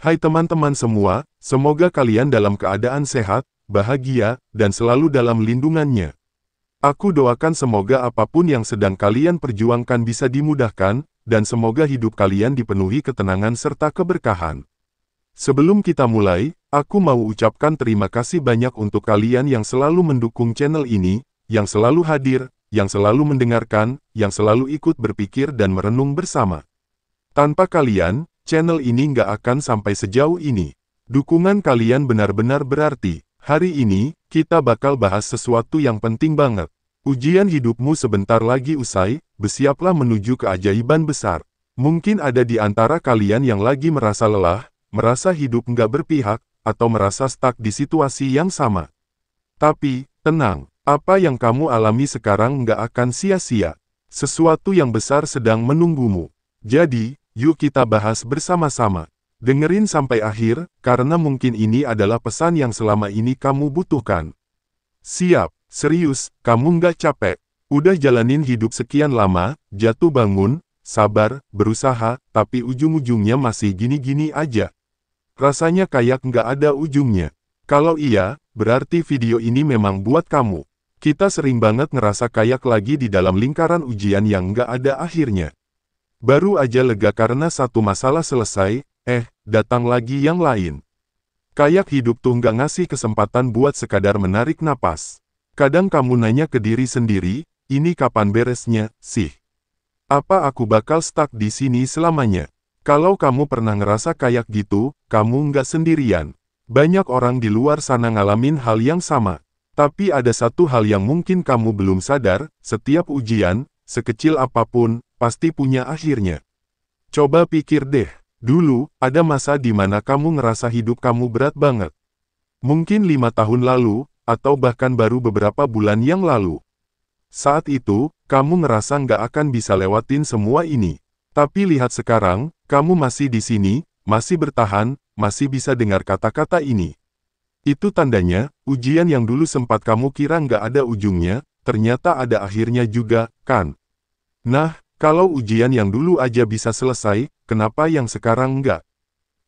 Hai teman-teman semua, semoga kalian dalam keadaan sehat, bahagia, dan selalu dalam lindungannya. Aku doakan semoga apapun yang sedang kalian perjuangkan bisa dimudahkan, dan semoga hidup kalian dipenuhi ketenangan serta keberkahan. Sebelum kita mulai, aku mau ucapkan terima kasih banyak untuk kalian yang selalu mendukung channel ini, yang selalu hadir, yang selalu mendengarkan, yang selalu ikut berpikir dan merenung bersama. Tanpa kalian, channel ini nggak akan sampai sejauh ini. Dukungan kalian benar-benar berarti. Hari ini, kita bakal bahas sesuatu yang penting banget. Ujian hidupmu sebentar lagi usai, bersiaplah menuju keajaiban besar. Mungkin ada di antara kalian yang lagi merasa lelah, merasa hidup nggak berpihak, atau merasa stuck di situasi yang sama. Tapi, tenang, apa yang kamu alami sekarang nggak akan sia-sia. Sesuatu yang besar sedang menunggumu. Jadi, yuk kita bahas bersama-sama. Dengerin sampai akhir, karena mungkin ini adalah pesan yang selama ini kamu butuhkan. Siap, serius, kamu nggak capek. Udah jalanin hidup sekian lama, jatuh bangun, sabar, berusaha, tapi ujung-ujungnya masih gini-gini aja. Rasanya kayak nggak ada ujungnya. Kalau iya, berarti video ini memang buat kamu. Kita sering banget ngerasa kayak lagi di dalam lingkaran ujian yang nggak ada akhirnya. Baru aja lega karena satu masalah selesai, datang lagi yang lain. Kayak hidup tuh nggak ngasih kesempatan buat sekadar menarik napas. Kadang kamu nanya ke diri sendiri, ini kapan beresnya, sih? Apa aku bakal stuck di sini selamanya? Kalau kamu pernah ngerasa kayak gitu, kamu nggak sendirian. Banyak orang di luar sana ngalamin hal yang sama. Tapi ada satu hal yang mungkin kamu belum sadar, setiap ujian, sekecil apapun, pasti punya akhirnya. Coba pikir deh. Dulu, ada masa di mana kamu ngerasa hidup kamu berat banget. Mungkin 5 tahun lalu, atau bahkan baru beberapa bulan yang lalu. Saat itu, kamu ngerasa nggak akan bisa lewatin semua ini. Tapi lihat sekarang, kamu masih di sini, masih bertahan, masih bisa dengar kata-kata ini. Itu tandanya, ujian yang dulu sempat kamu kira nggak ada ujungnya, ternyata ada akhirnya juga, kan? Nah, kalau ujian yang dulu aja bisa selesai, kenapa yang sekarang enggak?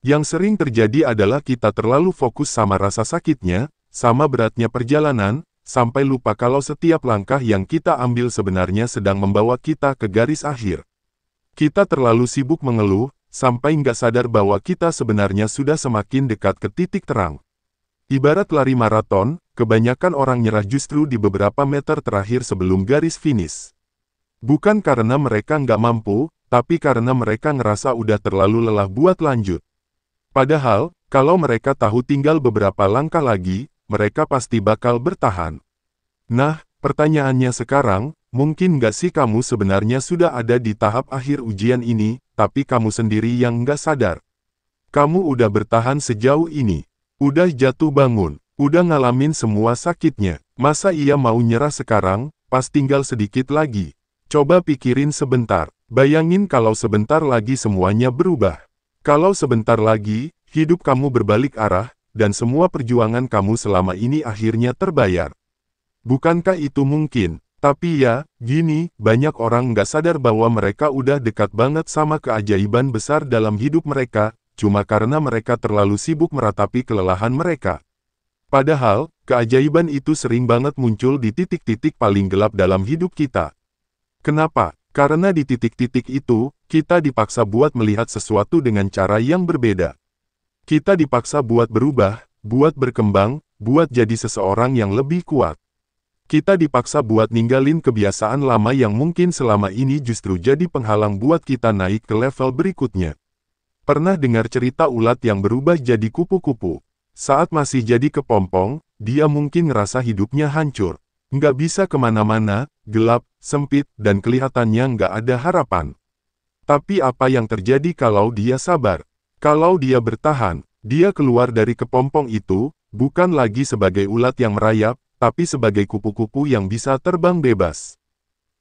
Yang sering terjadi adalah kita terlalu fokus sama rasa sakitnya, sama beratnya perjalanan, sampai lupa kalau setiap langkah yang kita ambil sebenarnya sedang membawa kita ke garis akhir. Kita terlalu sibuk mengeluh, sampai nggak sadar bahwa kita sebenarnya sudah semakin dekat ke titik terang. Ibarat lari maraton, kebanyakan orang nyerah justru di beberapa meter terakhir sebelum garis finish. Bukan karena mereka nggak mampu, tapi karena mereka ngerasa udah terlalu lelah buat lanjut. Padahal, kalau mereka tahu tinggal beberapa langkah lagi, mereka pasti bakal bertahan. Nah, pertanyaannya sekarang, mungkin nggak sih kamu sebenarnya sudah ada di tahap akhir ujian ini, tapi kamu sendiri yang nggak sadar. Kamu udah bertahan sejauh ini. Udah jatuh bangun, udah ngalamin semua sakitnya. Masa iya mau nyerah sekarang, pas tinggal sedikit lagi? Coba pikirin sebentar, bayangin kalau sebentar lagi semuanya berubah. Kalau sebentar lagi, hidup kamu berbalik arah, dan semua perjuangan kamu selama ini akhirnya terbayar. Bukankah itu mungkin? Tapi ya, gini, banyak orang nggak sadar bahwa mereka udah dekat banget sama keajaiban besar dalam hidup mereka, cuma karena mereka terlalu sibuk meratapi kelelahan mereka. Padahal, keajaiban itu sering banget muncul di titik-titik paling gelap dalam hidup kita. Kenapa? Karena di titik-titik itu, kita dipaksa buat melihat sesuatu dengan cara yang berbeda. Kita dipaksa buat berubah, buat berkembang, buat jadi seseorang yang lebih kuat. Kita dipaksa buat ninggalin kebiasaan lama yang mungkin selama ini justru jadi penghalang buat kita naik ke level berikutnya. Pernah dengar cerita ulat yang berubah jadi kupu-kupu? Saat masih jadi kepompong, dia mungkin ngerasa hidupnya hancur. Nggak bisa kemana-mana, gelap, sempit, dan kelihatannya nggak ada harapan. Tapi apa yang terjadi kalau dia sabar? Kalau dia bertahan, dia keluar dari kepompong itu, bukan lagi sebagai ulat yang merayap, tapi sebagai kupu-kupu yang bisa terbang bebas.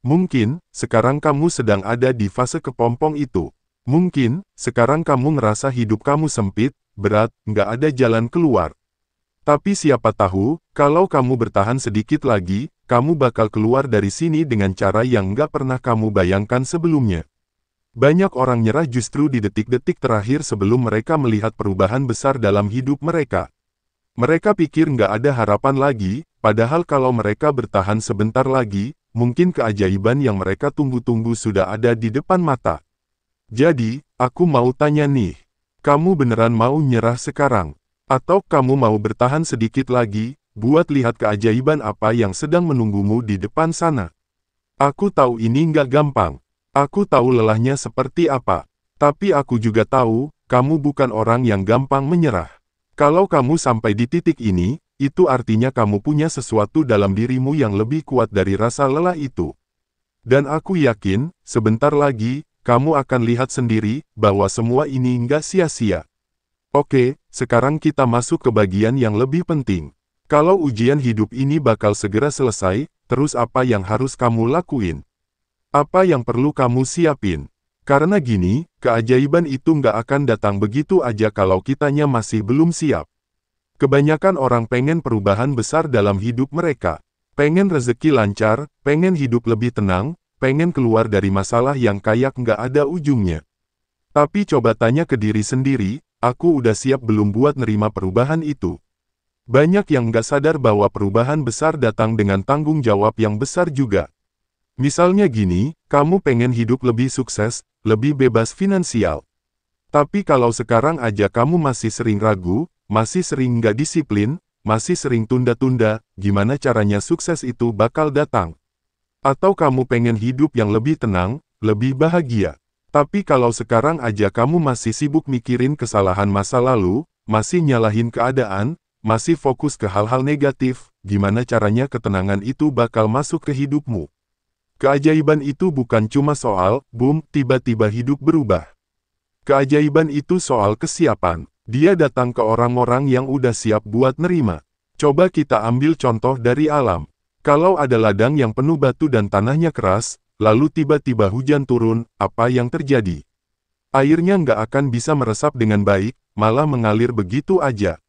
Mungkin, sekarang kamu sedang ada di fase kepompong itu. Mungkin, sekarang kamu ngerasa hidup kamu sempit, berat, nggak ada jalan keluar. Tapi siapa tahu, kalau kamu bertahan sedikit lagi, kamu bakal keluar dari sini dengan cara yang nggak pernah kamu bayangkan sebelumnya. Banyak orang nyerah justru di detik-detik terakhir sebelum mereka melihat perubahan besar dalam hidup mereka. Mereka pikir nggak ada harapan lagi, padahal kalau mereka bertahan sebentar lagi, mungkin keajaiban yang mereka tunggu-tunggu sudah ada di depan mata. Jadi, aku mau tanya nih, kamu beneran mau nyerah sekarang? Atau kamu mau bertahan sedikit lagi, buat lihat keajaiban apa yang sedang menunggumu di depan sana? Aku tahu ini nggak gampang. Aku tahu lelahnya seperti apa. Tapi aku juga tahu, kamu bukan orang yang gampang menyerah. Kalau kamu sampai di titik ini, itu artinya kamu punya sesuatu dalam dirimu yang lebih kuat dari rasa lelah itu. Dan aku yakin, sebentar lagi, kamu akan lihat sendiri, bahwa semua ini nggak sia-sia. Oke, sekarang kita masuk ke bagian yang lebih penting. Kalau ujian hidup ini bakal segera selesai, terus apa yang harus kamu lakuin? Apa yang perlu kamu siapin? Karena gini, keajaiban itu nggak akan datang begitu aja kalau kitanya masih belum siap. Kebanyakan orang pengen perubahan besar dalam hidup mereka. Pengen rezeki lancar, pengen hidup lebih tenang, pengen keluar dari masalah yang kayak nggak ada ujungnya. Tapi coba tanya ke diri sendiri, aku udah siap belum buat nerima perubahan itu? Banyak yang nggak sadar bahwa perubahan besar datang dengan tanggung jawab yang besar juga. Misalnya gini, kamu pengen hidup lebih sukses, lebih bebas finansial. Tapi kalau sekarang aja kamu masih sering ragu, masih sering nggak disiplin, masih sering tunda-tunda, gimana caranya sukses itu bakal datang? Atau kamu pengen hidup yang lebih tenang, lebih bahagia. Tapi kalau sekarang aja kamu masih sibuk mikirin kesalahan masa lalu, masih nyalahin keadaan, masih fokus ke hal-hal negatif, gimana caranya ketenangan itu bakal masuk ke hidupmu? Keajaiban itu bukan cuma soal, boom, tiba-tiba hidup berubah. Keajaiban itu soal kesiapan. Dia datang ke orang-orang yang udah siap buat nerima. Coba kita ambil contoh dari alam. Kalau ada ladang yang penuh batu dan tanahnya keras, lalu tiba-tiba hujan turun, apa yang terjadi? Airnya nggak akan bisa meresap dengan baik, malah mengalir begitu aja.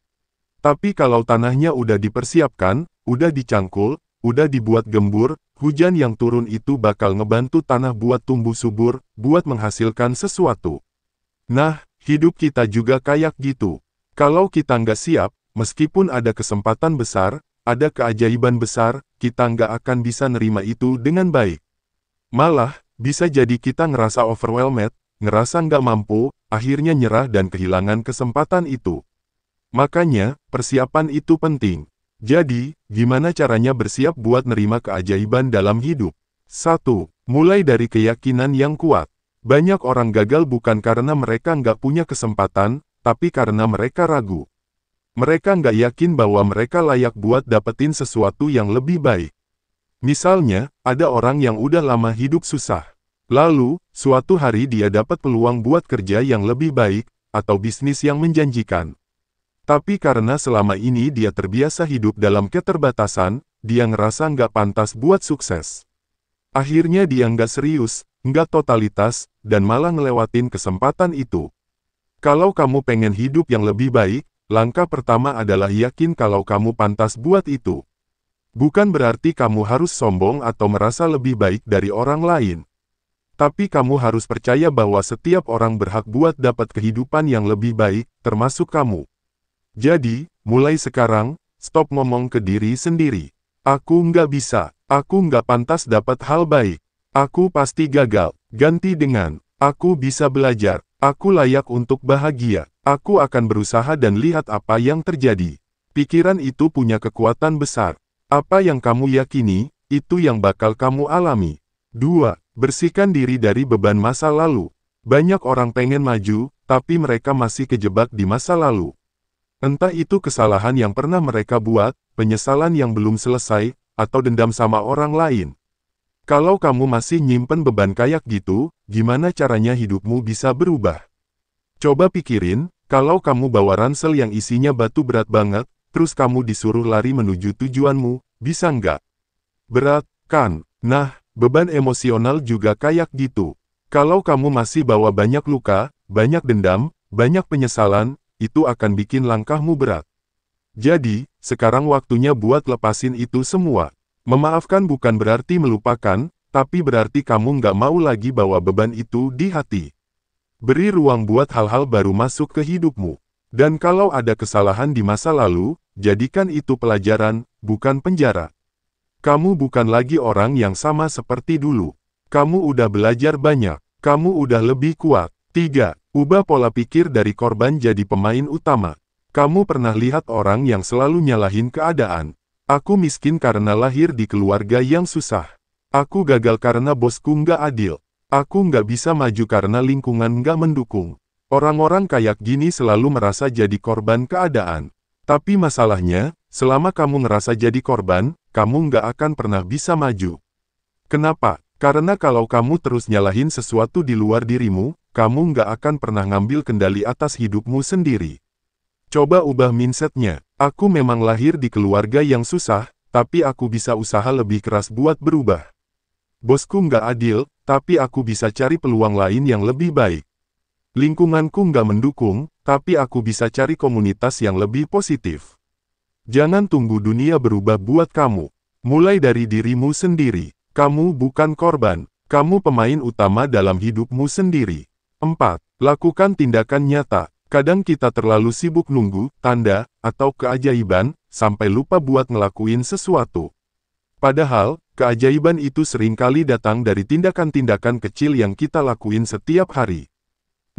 Tapi kalau tanahnya udah dipersiapkan, udah dicangkul, udah dibuat gembur, hujan yang turun itu bakal ngebantu tanah buat tumbuh subur, buat menghasilkan sesuatu. Nah, hidup kita juga kayak gitu. Kalau kita nggak siap, meskipun ada kesempatan besar, ada keajaiban besar, kita nggak akan bisa nerima itu dengan baik. Malah, bisa jadi kita ngerasa overwhelmed, ngerasa nggak mampu, akhirnya nyerah dan kehilangan kesempatan itu. Makanya, persiapan itu penting. Jadi, gimana caranya bersiap buat nerima keajaiban dalam hidup? 1. Mulai dari keyakinan yang kuat. Banyak orang gagal bukan karena mereka nggak punya kesempatan, tapi karena mereka ragu. Mereka nggak yakin bahwa mereka layak buat dapetin sesuatu yang lebih baik. Misalnya, ada orang yang udah lama hidup susah. Lalu, suatu hari dia dapat peluang buat kerja yang lebih baik, atau bisnis yang menjanjikan. Tapi karena selama ini dia terbiasa hidup dalam keterbatasan, dia ngerasa nggak pantas buat sukses. Akhirnya dia nggak serius, nggak totalitas, dan malah ngelewatin kesempatan itu. Kalau kamu pengen hidup yang lebih baik, langkah pertama adalah yakin kalau kamu pantas buat itu. Bukan berarti kamu harus sombong atau merasa lebih baik dari orang lain. Tapi kamu harus percaya bahwa setiap orang berhak buat dapat kehidupan yang lebih baik, termasuk kamu. Jadi, mulai sekarang, stop ngomong ke diri sendiri. Aku nggak bisa, aku nggak pantas dapat hal baik. Aku pasti gagal. Ganti dengan, aku bisa belajar, aku layak untuk bahagia. Aku akan berusaha dan lihat apa yang terjadi. Pikiran itu punya kekuatan besar. Apa yang kamu yakini, itu yang bakal kamu alami. 2. Bersihkan diri dari beban masa lalu. Banyak orang pengen maju, tapi mereka masih kejebak di masa lalu. Entah itu kesalahan yang pernah mereka buat, penyesalan yang belum selesai, atau dendam sama orang lain. Kalau kamu masih nyimpen beban kayak gitu, gimana caranya hidupmu bisa berubah? Coba pikirin, kalau kamu bawa ransel yang isinya batu berat banget, terus kamu disuruh lari menuju tujuanmu, bisa nggak? Berat, kan? Nah, beban emosional juga kayak gitu. Kalau kamu masih bawa banyak luka, banyak dendam, banyak penyesalan, itu akan bikin langkahmu berat. Jadi, sekarang waktunya buat lepasin itu semua. Memaafkan bukan berarti melupakan, tapi berarti kamu nggak mau lagi bawa beban itu di hati. Beri ruang buat hal-hal baru masuk ke hidupmu. Dan kalau ada kesalahan di masa lalu, jadikan itu pelajaran, bukan penjara. Kamu bukan lagi orang yang sama seperti dulu. Kamu udah belajar banyak. Kamu udah lebih kuat. 3. Ubah pola pikir dari korban jadi pemain utama. Kamu pernah lihat orang yang selalu nyalahin keadaan. Aku miskin karena lahir di keluarga yang susah. Aku gagal karena bosku nggak adil. Aku nggak bisa maju karena lingkungan nggak mendukung. Orang-orang kayak gini selalu merasa jadi korban keadaan. Tapi masalahnya, selama kamu ngerasa jadi korban, kamu nggak akan pernah bisa maju. Kenapa? Karena kalau kamu terus nyalahin sesuatu di luar dirimu, kamu nggak akan pernah ngambil kendali atas hidupmu sendiri. Coba ubah mindsetnya. Aku memang lahir di keluarga yang susah, tapi aku bisa usaha lebih keras buat berubah. Bosku nggak adil, tapi aku bisa cari peluang lain yang lebih baik. Lingkunganku nggak mendukung, tapi aku bisa cari komunitas yang lebih positif. Jangan tunggu dunia berubah buat kamu. Mulai dari dirimu sendiri. Kamu bukan korban. Kamu pemain utama dalam hidupmu sendiri. 4. Lakukan tindakan nyata. Kadang kita terlalu sibuk nunggu, tanda, atau keajaiban, sampai lupa buat ngelakuin sesuatu. Padahal, keajaiban itu seringkali datang dari tindakan-tindakan kecil yang kita lakuin setiap hari.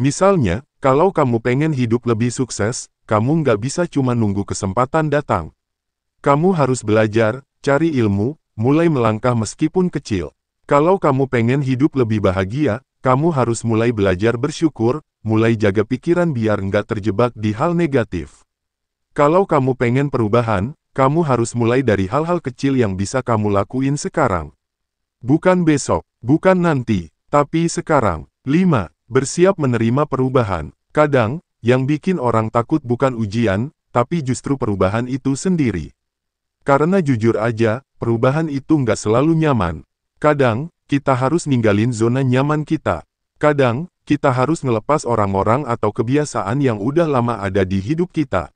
Misalnya, kalau kamu pengen hidup lebih sukses, kamu nggak bisa cuma nunggu kesempatan datang. Kamu harus belajar, cari ilmu, mulai melangkah meskipun kecil. Kalau kamu pengen hidup lebih bahagia, kamu harus mulai belajar bersyukur, mulai jaga pikiran biar nggak terjebak di hal negatif. Kalau kamu pengen perubahan, kamu harus mulai dari hal-hal kecil yang bisa kamu lakuin sekarang. Bukan besok, bukan nanti, tapi sekarang. 5. Bersiap menerima perubahan. Kadang, yang bikin orang takut bukan ujian, tapi justru perubahan itu sendiri. Karena jujur aja, perubahan itu nggak selalu nyaman. Kadang, kita harus ninggalin zona nyaman kita. Kadang, kita harus ngelepas orang-orang atau kebiasaan yang udah lama ada di hidup kita.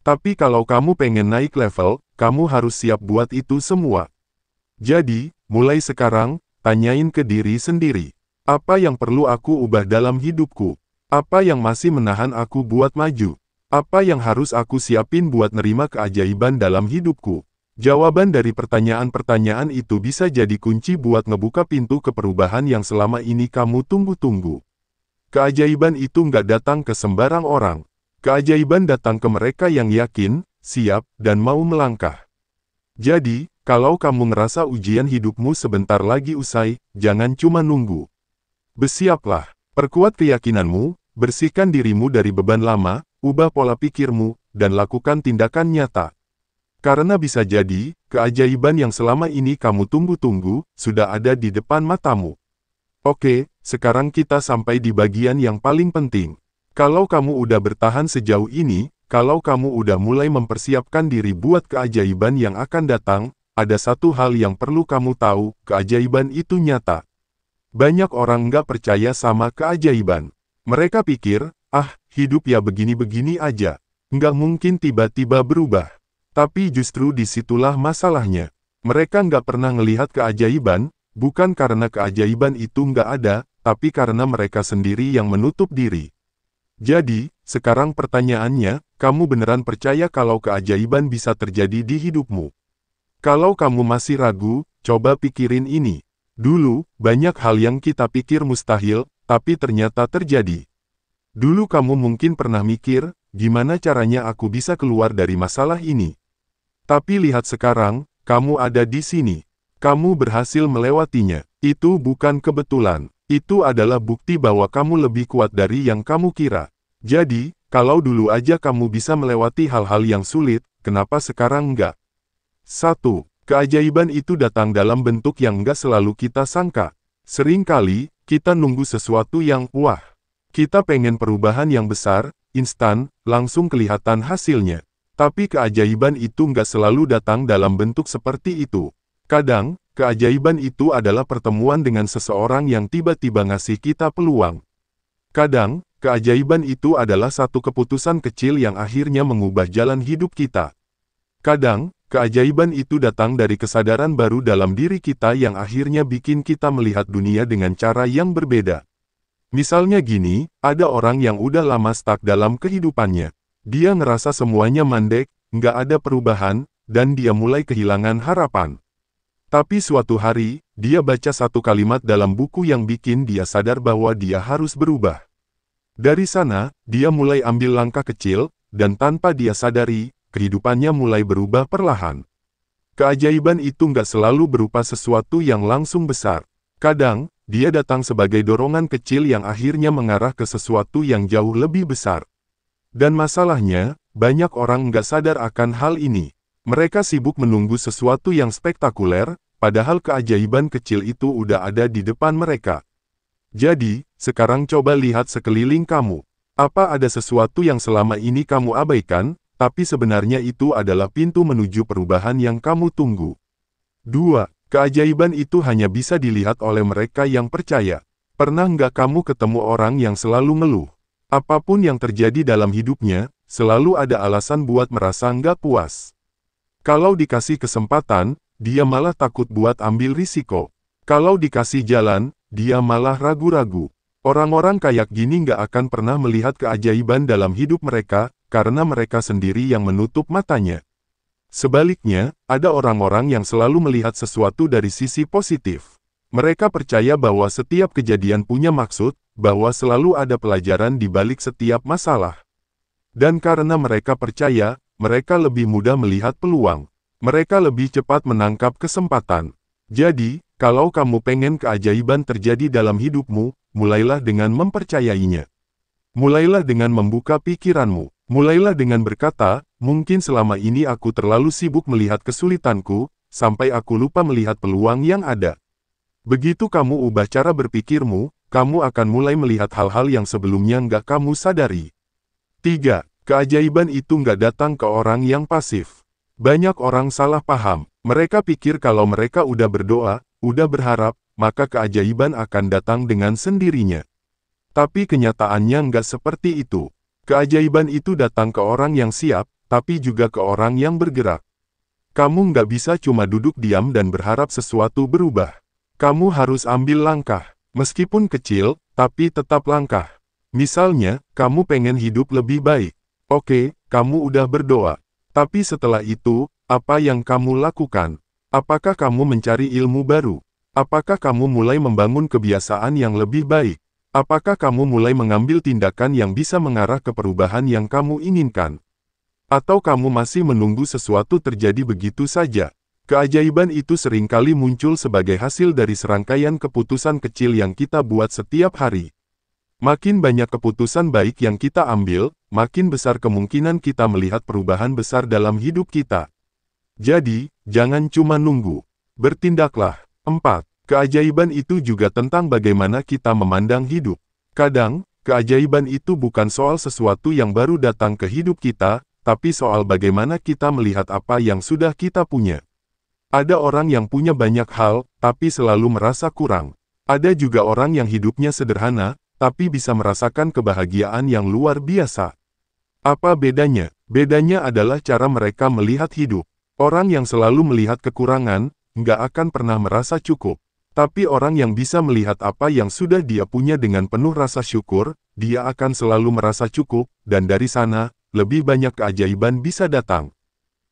Tapi kalau kamu pengen naik level, kamu harus siap buat itu semua. Jadi, mulai sekarang, tanyain ke diri sendiri. Apa yang perlu aku ubah dalam hidupku? Apa yang masih menahan aku buat maju? Apa yang harus aku siapin buat nerima keajaiban dalam hidupku? Jawaban dari pertanyaan-pertanyaan itu bisa jadi kunci buat ngebuka pintu ke perubahan yang selama ini kamu tunggu-tunggu. Keajaiban itu nggak datang ke sembarang orang. Keajaiban datang ke mereka yang yakin, siap, dan mau melangkah. Jadi, kalau kamu ngerasa ujian hidupmu sebentar lagi usai, jangan cuma nunggu. Bersiaplah, perkuat keyakinanmu, bersihkan dirimu dari beban lama, ubah pola pikirmu, dan lakukan tindakan nyata. Karena bisa jadi, keajaiban yang selama ini kamu tunggu-tunggu, sudah ada di depan matamu. Oke, sekarang kita sampai di bagian yang paling penting. Kalau kamu udah bertahan sejauh ini, kalau kamu udah mulai mempersiapkan diri buat keajaiban yang akan datang, ada satu hal yang perlu kamu tahu, keajaiban itu nyata. Banyak orang nggak percaya sama keajaiban. Mereka pikir, hidup ya begini-begini aja. Nggak mungkin tiba-tiba berubah. Tapi justru disitulah masalahnya. Mereka nggak pernah ngelihat keajaiban, bukan karena keajaiban itu nggak ada, tapi karena mereka sendiri yang menutup diri. Jadi, sekarang pertanyaannya, kamu beneran percaya kalau keajaiban bisa terjadi di hidupmu? Kalau kamu masih ragu, coba pikirin ini. Dulu, banyak hal yang kita pikir mustahil, tapi ternyata terjadi. Dulu kamu mungkin pernah mikir, gimana caranya aku bisa keluar dari masalah ini? Tapi lihat sekarang, kamu ada di sini. Kamu berhasil melewatinya. Itu bukan kebetulan. Itu adalah bukti bahwa kamu lebih kuat dari yang kamu kira. Jadi, kalau dulu aja kamu bisa melewati hal-hal yang sulit, kenapa sekarang enggak? 1. Keajaiban itu datang dalam bentuk yang enggak selalu kita sangka. Seringkali, kita nunggu sesuatu yang wah. Kita pengen perubahan yang besar, instan, langsung kelihatan hasilnya. Tapi keajaiban itu nggak selalu datang dalam bentuk seperti itu. Kadang, keajaiban itu adalah pertemuan dengan seseorang yang tiba-tiba ngasih kita peluang. Kadang, keajaiban itu adalah satu keputusan kecil yang akhirnya mengubah jalan hidup kita. Kadang, keajaiban itu datang dari kesadaran baru dalam diri kita yang akhirnya bikin kita melihat dunia dengan cara yang berbeda. Misalnya gini, ada orang yang udah lama stuck dalam kehidupannya. Dia ngerasa semuanya mandek, nggak ada perubahan, dan dia mulai kehilangan harapan. Tapi suatu hari, dia baca satu kalimat dalam buku yang bikin dia sadar bahwa dia harus berubah. Dari sana, dia mulai ambil langkah kecil, dan tanpa dia sadari, kehidupannya mulai berubah perlahan. Keajaiban itu nggak selalu berupa sesuatu yang langsung besar. Kadang, dia datang sebagai dorongan kecil yang akhirnya mengarah ke sesuatu yang jauh lebih besar. Dan masalahnya, banyak orang nggak sadar akan hal ini. Mereka sibuk menunggu sesuatu yang spektakuler, padahal keajaiban kecil itu udah ada di depan mereka. Jadi, sekarang coba lihat sekeliling kamu. Apa ada sesuatu yang selama ini kamu abaikan, tapi sebenarnya itu adalah pintu menuju perubahan yang kamu tunggu? 2. Keajaiban itu hanya bisa dilihat oleh mereka yang percaya. Pernah nggak kamu ketemu orang yang selalu ngeluh? Apapun yang terjadi dalam hidupnya, selalu ada alasan buat merasa nggak puas. Kalau dikasih kesempatan, dia malah takut buat ambil risiko. Kalau dikasih jalan, dia malah ragu-ragu. Orang-orang kayak gini nggak akan pernah melihat keajaiban dalam hidup mereka, karena mereka sendiri yang menutup matanya. Sebaliknya, ada orang-orang yang selalu melihat sesuatu dari sisi positif. Mereka percaya bahwa setiap kejadian punya maksud, bahwa selalu ada pelajaran di balik setiap masalah. Dan karena mereka percaya, mereka lebih mudah melihat peluang. Mereka lebih cepat menangkap kesempatan. Jadi, kalau kamu pengen keajaiban terjadi dalam hidupmu, mulailah dengan mempercayainya. Mulailah dengan membuka pikiranmu. Mulailah dengan berkata, mungkin selama ini aku terlalu sibuk melihat kesulitanku, sampai aku lupa melihat peluang yang ada. Begitu kamu ubah cara berpikirmu, kamu akan mulai melihat hal-hal yang sebelumnya nggak kamu sadari. 3. Keajaiban itu nggak datang ke orang yang pasif. Banyak orang salah paham. Mereka pikir kalau mereka udah berdoa, udah berharap, maka keajaiban akan datang dengan sendirinya. Tapi kenyataannya nggak seperti itu. Keajaiban itu datang ke orang yang siap, tapi juga ke orang yang bergerak. Kamu nggak bisa cuma duduk diam dan berharap sesuatu berubah. Kamu harus ambil langkah, meskipun kecil, tapi tetap langkah. Misalnya, kamu pengen hidup lebih baik. Oke, kamu udah berdoa. Tapi setelah itu, apa yang kamu lakukan? Apakah kamu mencari ilmu baru? Apakah kamu mulai membangun kebiasaan yang lebih baik? Apakah kamu mulai mengambil tindakan yang bisa mengarah ke perubahan yang kamu inginkan? Atau kamu masih menunggu sesuatu terjadi begitu saja? Keajaiban itu seringkali muncul sebagai hasil dari serangkaian keputusan kecil yang kita buat setiap hari. Makin banyak keputusan baik yang kita ambil, makin besar kemungkinan kita melihat perubahan besar dalam hidup kita. Jadi, jangan cuma nunggu. Bertindaklah. 4. Keajaiban itu juga tentang bagaimana kita memandang hidup. Kadang, keajaiban itu bukan soal sesuatu yang baru datang ke hidup kita, tapi soal bagaimana kita melihat apa yang sudah kita punya. Ada orang yang punya banyak hal, tapi selalu merasa kurang. Ada juga orang yang hidupnya sederhana, tapi bisa merasakan kebahagiaan yang luar biasa. Apa bedanya? Bedanya adalah cara mereka melihat hidup. Orang yang selalu melihat kekurangan, nggak akan pernah merasa cukup. Tapi orang yang bisa melihat apa yang sudah dia punya dengan penuh rasa syukur, dia akan selalu merasa cukup, dan dari sana, lebih banyak keajaiban bisa datang.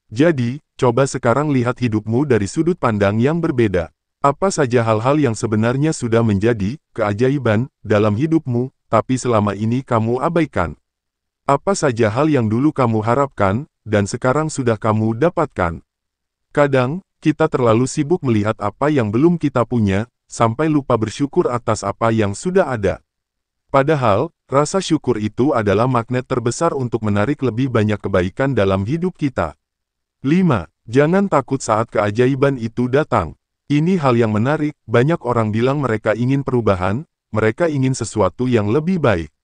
Jadi, coba sekarang lihat hidupmu dari sudut pandang yang berbeda. Apa saja hal-hal yang sebenarnya sudah menjadi keajaiban dalam hidupmu, tapi selama ini kamu abaikan? Apa saja hal yang dulu kamu harapkan, dan sekarang sudah kamu dapatkan? Kadang, kita terlalu sibuk melihat apa yang belum kita punya, sampai lupa bersyukur atas apa yang sudah ada. Padahal, rasa syukur itu adalah magnet terbesar untuk menarik lebih banyak kebaikan dalam hidup kita. 5. Jangan takut saat keajaiban itu datang. Ini hal yang menarik, banyak orang bilang mereka ingin perubahan, mereka ingin sesuatu yang lebih baik.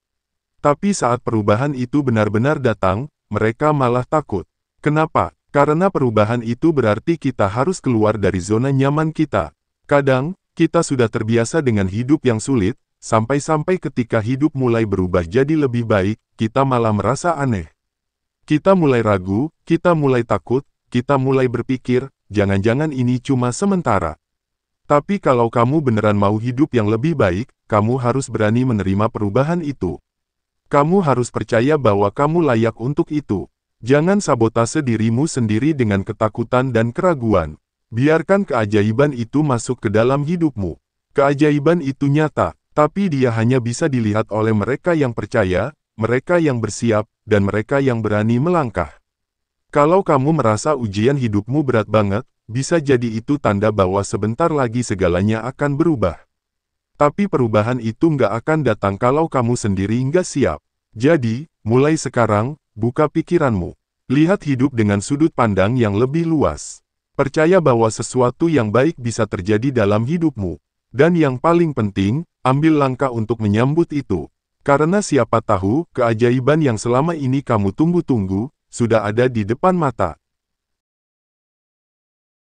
Tapi saat perubahan itu benar-benar datang, mereka malah takut. Kenapa? Karena perubahan itu berarti kita harus keluar dari zona nyaman kita. Kadang, kita sudah terbiasa dengan hidup yang sulit, sampai-sampai ketika hidup mulai berubah jadi lebih baik, kita malah merasa aneh. Kita mulai ragu, kita mulai takut, kita mulai berpikir, jangan-jangan ini cuma sementara. Tapi kalau kamu beneran mau hidup yang lebih baik, kamu harus berani menerima perubahan itu. Kamu harus percaya bahwa kamu layak untuk itu. Jangan sabotase dirimu sendiri dengan ketakutan dan keraguan. Biarkan keajaiban itu masuk ke dalam hidupmu. Keajaiban itu nyata, tapi dia hanya bisa dilihat oleh mereka yang percaya, mereka yang bersiap, dan mereka yang berani melangkah. Kalau kamu merasa ujian hidupmu berat banget, bisa jadi itu tanda bahwa sebentar lagi segalanya akan berubah. Tapi perubahan itu nggak akan datang kalau kamu sendiri nggak siap. Jadi, mulai sekarang, buka pikiranmu. Lihat hidup dengan sudut pandang yang lebih luas. Percaya bahwa sesuatu yang baik bisa terjadi dalam hidupmu. Dan yang paling penting, ambil langkah untuk menyambut itu. Karena siapa tahu, keajaiban yang selama ini kamu tunggu-tunggu, sudah ada di depan mata.